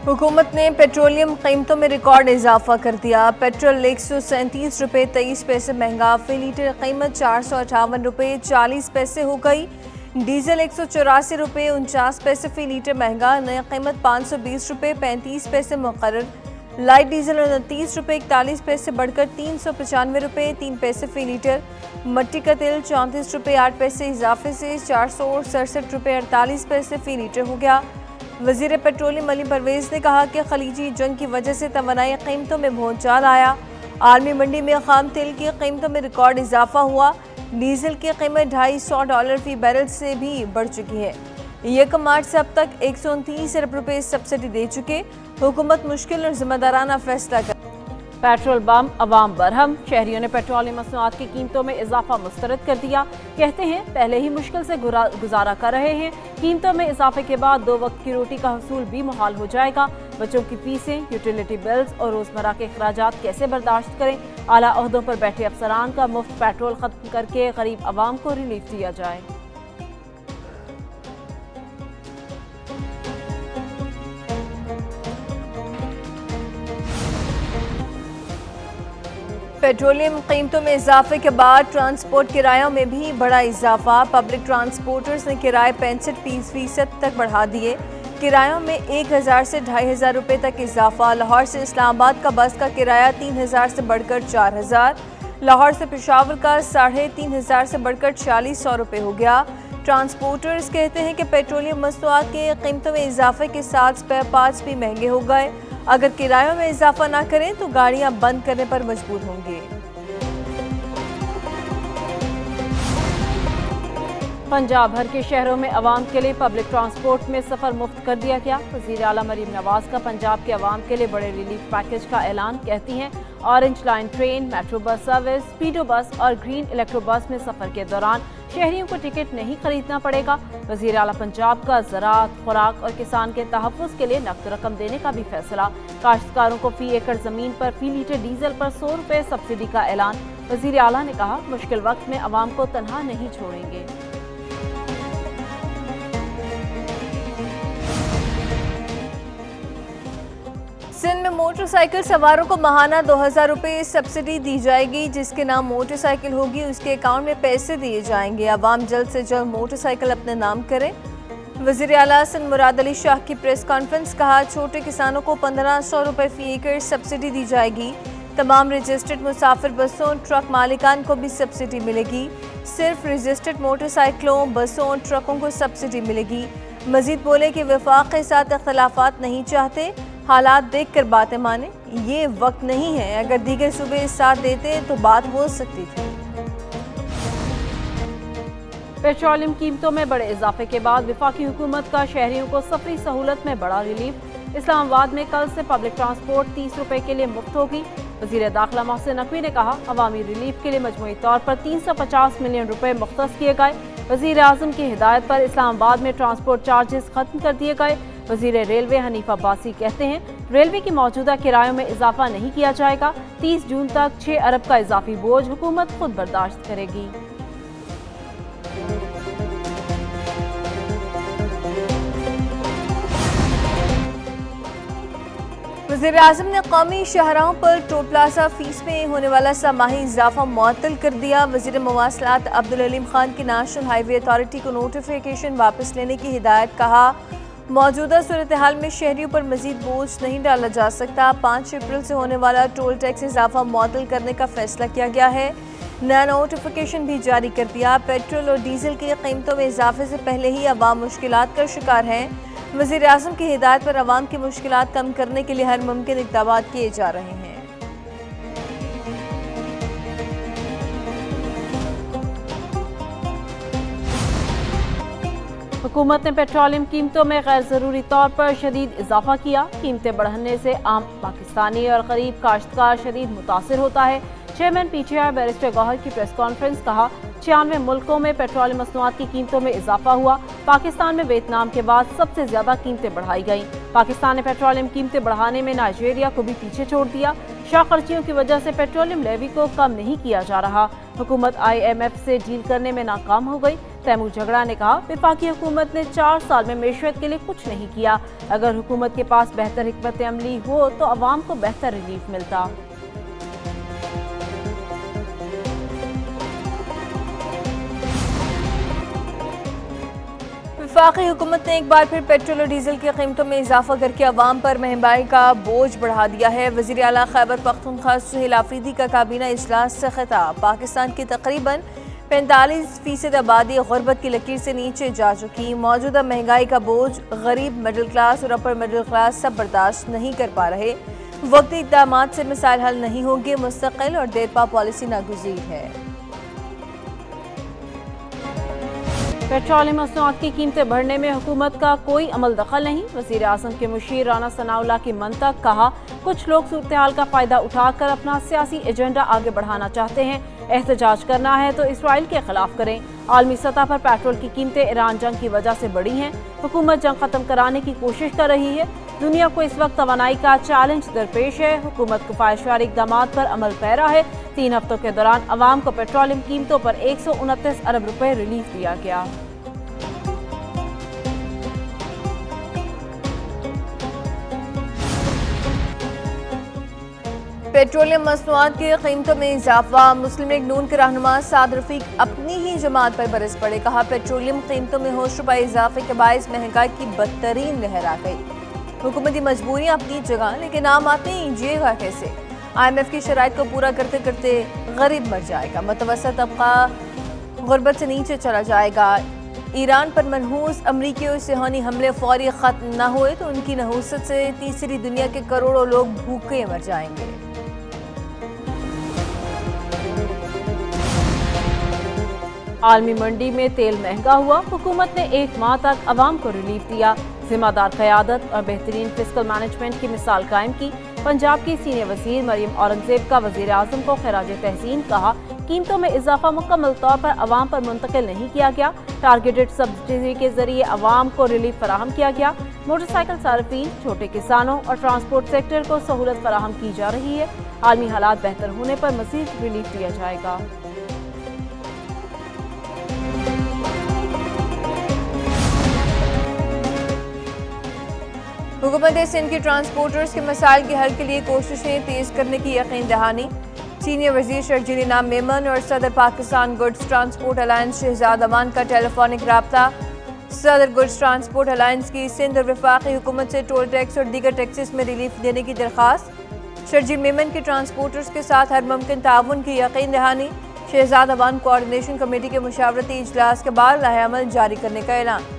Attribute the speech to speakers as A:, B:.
A: हुकूमत ने पेट्रोलियम कीमतों में रिकॉर्ड इजाफा कर दिया। पेट्रोल 137 रुपये 23 पैसे महंगा, फी लीटर कीमत 458 रुपये 40 पैसे हो गई। डीजल 184 रुपये 49 पैसे फी लीटर महंगा, नई कीमत 520 रुपये 35 पैसे मुकर्रर। लाइट डीजल 29 रुपये 41 पैसे बढ़कर 395 रुपये 3 पैसे फी लीटर। मट्टी का तेल 34 रुपये 8 पैसे इजाफे से 467 रुपये 48 पैसे फी लीटर हो गया। वज़ीर पेट्रोलियम अली परवेज़ ने कहा कि खलीजी जंग की वजह से तवानाई कीमतों में भूचाल आया। आलमी मंडी में खाम तेल की कीमतों में रिकॉर्ड इजाफा हुआ। डीजल की कीमत $250 फी बैरल से भी बढ़ चुकी है। 1 मार्च से अब तक 129 अरब रुपये सब्सिडी दे चुके। हुकूमत मुश्किल और जिम्मेदाराना फैसला कर।
B: पेट्रोल बम अवाम बरहम, शहरियों ने पेट्रोलियम मसनूआत की कीमतों में इजाफा मुस्तरद कर दिया। कहते हैं पहले ही मुश्किल से गुजारा कर रहे हैं, कीमतों में इजाफे के बाद 2 वक्त की रोटी का हसूल भी मुहाल हो जाएगा। बच्चों की फीसें, यूटिलिटी बिल्स और रोजमर्रा के अखराजात कैसे बर्दाश्त करें। आला ओहदों पर बैठे अफसरान का मुफ्त पेट्रोल खत्म करके गरीब आवाम को रिलीफ दिया जाए।
A: पेट्रोलियम कीमतों में इजाफे के बाद ट्रांसपोर्ट किरायों में भी बड़ा इजाफा। पब्लिक ट्रांसपोर्टर्स ने किराए 65% तक बढ़ा दिए। किरायों में 1000 से 2500 रुपये तक इजाफा। लाहौर से इस्लामाबाद का बस का किराया 3000 से बढ़कर 4000। लाहौर से पेशावर का 3500 से बढ़कर 4600 रुपये हो गया। ट्रांसपोर्टर्स कहते हैं कि पेट्रोलियम मसनूआत की कीमतों में इजाफे के साथ स्पेयर पार्ट्स भी महंगे हो गए। अगर किरायों में इजाफा ना करें तो गाड़ियां बंद करने पर मजबूर होंगे।
B: पंजाब भर के शहरों में अवाम के लिए पब्लिक ट्रांसपोर्ट में सफ़र मुफ्त कर दिया गया। वज़ीर आला मरीम नवाज का पंजाब के अवाम के लिए बड़े रिलीफ पैकेज का ऐलान। कहती हैं orange line train, metro bus service, speedo bus और ग्रीन इलेक्ट्रो बस में सफ़र के दौरान शहरियों को टिकट नहीं खरीदना पड़ेगा। वज़ीर आला पंजाब का ज़राअत, खुराक और किसान के तहफ़्फ़ुज़ के लिए नक़द रकम देने का भी फैसला। काश्तकारों को फ़ी एकड़ ज़मीन पर फ़ी लीटर डीजल पर 100 रुपये सब्सिडी का ऐलान। वज़ीर आला ने कहा मुश्किल वक्त में अवाम को तनहा नहीं छोड़ेंगे।
A: सिंध में मोटरसाइकिल सवारों को माहाना 2000 रुपये सब्सिडी दी जाएगी। जिसके नाम मोटरसाइकिल होगी उसके अकाउंट में पैसे दिए जाएंगे। अवाम जल्द से जल्द मोटरसाइकिल अपने नाम करें। वज़ीर आला सिंध मुराद अली शाह की प्रेस कॉन्फ्रेंस। कहा छोटे किसानों को 1500 रुपये फी एकड़ सब्सिडी दी जाएगी। तमाम रजिस्टर्ड मुसाफिर बसों, ट्रक मालिकान को भी सब्सिडी मिलेगी। सिर्फ रजिस्टर्ड मोटरसाइकिलों, बसों, ट्रकों को सब्सिडी मिलेगी। मजीद बोले कि वफाक के साथ इख्तलाफात नहीं चाहते, हालात देख कर बातें माने। ये वक्त नहीं है, अगर दीगर सूबे साथ देते तो बात हो सकती थी।
B: पेट्रोलियम कीमतों में बड़े इजाफे के बाद वफाकी हुकूमत का शहरियों को सफरी सहूलत में बड़ा रिलीफ। इस्लामाबाद में कल से पब्लिक ट्रांसपोर्ट 30 रुपये के लिए मुफ्त होगी। वज़ीर दाखिला मोहसिन नकवी ने कहा अवामी रिलीफ के लिए मजमूई तौर पर 350 मिलियन रुपये मुख्तस किए गए। वज़ीर आज़म की हिदायत पर इस्लामाबाद में ट्रांसपोर्ट चार्जेस खत्म कर दिए गए। वज़ीर रेलवे हनीफ अब्बासी कहते हैं रेलवे की मौजूदा किरायों में इजाफा नहीं किया जाएगा। 30 जून तक 6 अरब का इजाफी बोझ हुकूमत खुद बर्दाश्त करेगी।
A: वज़ीर आज़म ने कौमी शाहराहों पर टोल प्लाजा फीस में होने वाला समाही इजाफा मुअत्तल कर दिया। वज़ीर मवासलात अब्दुल अलीम खान की नेशनल हाईवे अथॉरिटी को नोटिफिकेशन वापस लेने की हिदायत। कहा मौजूदा सूरत हाल में शहरियों पर मजीद बोझ नहीं डाला जा सकता। 5 अप्रैल से होने वाला टोल टैक्स इजाफा मुअत्तल करने का फैसला किया गया है। नया नोटिफिकेशन भी जारी कर दिया। पेट्रोल और डीजल की कीमतों में इजाफे से पहले ही अवाम मुश्किलात का शिकार हैं। वज़ीर आज़म की हिदायत पर अवाम की मुश्किलात कम करने के लिए हर मुमकिन इक़दाम किए जा रहे हैं।
B: हुकूमत ने पेट्रोलियम कीमतों में गैर ज़रूरी तौर पर शदीद इजाफा किया। कीमतें बढ़ने से आम पाकिस्तानी और गरीब काश्तकार शदीद मुतासिर होता है। चेयरमैन PTI बैरिस्टर गौहर की प्रेस कॉन्फ्रेंस। कहा 96 मुल्कों में पेट्रोलियम मसनूआत की कीमतों में इजाफा हुआ। पाकिस्तान में वियतनाम के बाद सबसे ज्यादा कीमतें बढ़ाई गईं। पाकिस्तान ने पेट्रोलियम कीमतें बढ़ाने में नाइजीरिया को भी पीछे छोड़ दिया। शाह खर्चियों की वजह से पेट्रोलियम लेवी को कम नहीं किया जा रहा। हुकूमत IMF से डील करने में नाकाम हो गई। तैमूर झगड़ा ने कहा, वफाकी हुकूमत ने 4 साल में मेशत के लिए कुछ नहीं किया। अगर हुकूमत के पास बेहतर हिकमत अमली हो तो अवाम को बेहतर रिलीफ मिलता।
A: वफाकी हुकूमत ने एक बार फिर पेट्रोल और डीजल की कीमतों में इजाफा करके अवाम पर महंगाई का बोझ बढ़ा दिया है। वज़ीर आला खैबर पख्तूनख्वा सुहेल आफरीदी का काबीना इजलास से खिताब। पाकिस्तान की तकरीबन 45% आबादी गुर्बत की लकीर से नीचे जा चुकी। मौजूदा महंगाई का बोझ गरीब, मिडिल क्लास और अपर मिडिल क्लास सब बर्दाश्त नहीं कर पा रहे। वक्ती इक़दाम से मसाइल हल नहीं होंगे। मुस्तकिल और देरपा पॉलिसी नागुज़ीर है।
B: पेट्रोलियम मसनूआत की कीमतें बढ़ने में हुकूमत का कोई अमल दखल नहीं। वज़ीर आज़म के मुशीर राना सनाउल्लाह की मंतक। कहा, कुछ लोग सूरत हाल का फ़ायदा उठाकर अपना सियासी एजेंडा आगे बढ़ाना चाहते हैं। एहतजाज करना है तो इसराइल के खिलाफ करें। आलमी सतह पर पेट्रोल की कीमतें ईरान जंग की वजह से बढ़ी हैं। हुकूमत जंग ख़त्म कराने की कोशिश कर रही है। दुनिया को इस वक्त तवानाई का चैलेंज दरपेश है। हुकूमत किफ़ायतशारी इक़दाम पर अमल पैरा है। 3 हफ्तों के दौरान अवाम को पेट्रोलियम कीमतों पर 129 अरब रुपए रिलीफ दिया गया।
A: पेट्रोलियम मसनूआत की कीमतों में इजाफा। मुस्लिम लीग नून के रहनुमा साद रफीक अपनी ही जमात पर बरस पड़े। कहा, पेट्रोलियम कीमतों में होश रुपए इजाफे के बायस महंगाई की बदतरीन लहर आ गई। हुकूमती मजबूरियां अपनी जगह, लेकिन आम आदमी जिएगा कैसे? IMF की शराइत को पूरा करते करते गरीब मर जाएगा। मुतवस्सित तबका गुर्बत से नीचे चला जाएगा। ईरान पर मनहूस अमरीकी और सिहानी हमले फौरी खत्म न हुए तो उनकी नहूसत से तीसरी दुनिया के करोड़ों लोग भूखे मर जाएंगे।
B: आलमी मंडी में तेल महंगा हुआ। हुकूमत ने 1 माह तक अवाम को रिलीफ दिया। जिम्मेदार क़यादत और बेहतरीन फिस्कल मैनेजमेंट की मिसाल कायम की। पंजाब की सीनियर वज़ीर मरियम औरंगज़ेब का वज़ीर आज़म को खिराज तहसीन। कहा, कीमतों में इजाफा मुकम्मल तौर पर अवाम पर मुंतकिल नहीं किया गया। टारगेटेड सब्सिडी के जरिए अवाम को रिलीफ फराहम किया गया। मोटरसाइकिल सार्फिन, छोटे किसानों और ट्रांसपोर्ट सेक्टर को सहूलत फराहम की जा रही है। आलमी हालात बेहतर होने पर मज़ीद रिलीफ दिया जाएगा।
A: हुकूमत सिंध की ट्रांसपोर्टर्स के मसाइल के हल के लिए कोशिशें तेज करने की यकीन दहानी। सीनियर वज़ीर शर्जील इनाम मेमन और सदर Pakistan goods transport alliance Shahzad Aman का टेलीफोनिक राब्ता। सदर गुड्स ट्रांसपोर्ट अलायंस की सिंध और वफाकी हुकूमत से टोल टैक्स और दीगर टैक्सेस में रिलीफ देने की दरख्वास्त। शर्जील मेमन की ट्रांसपोर्टर्स के साथ हर मुमकिन ताउन की यकीन दहानी। शहजाद अमान कोऑर्डिनेशन कमेटी के मुशावरती इजलास के बाद लाहेअमल जारी करने का ऐलान।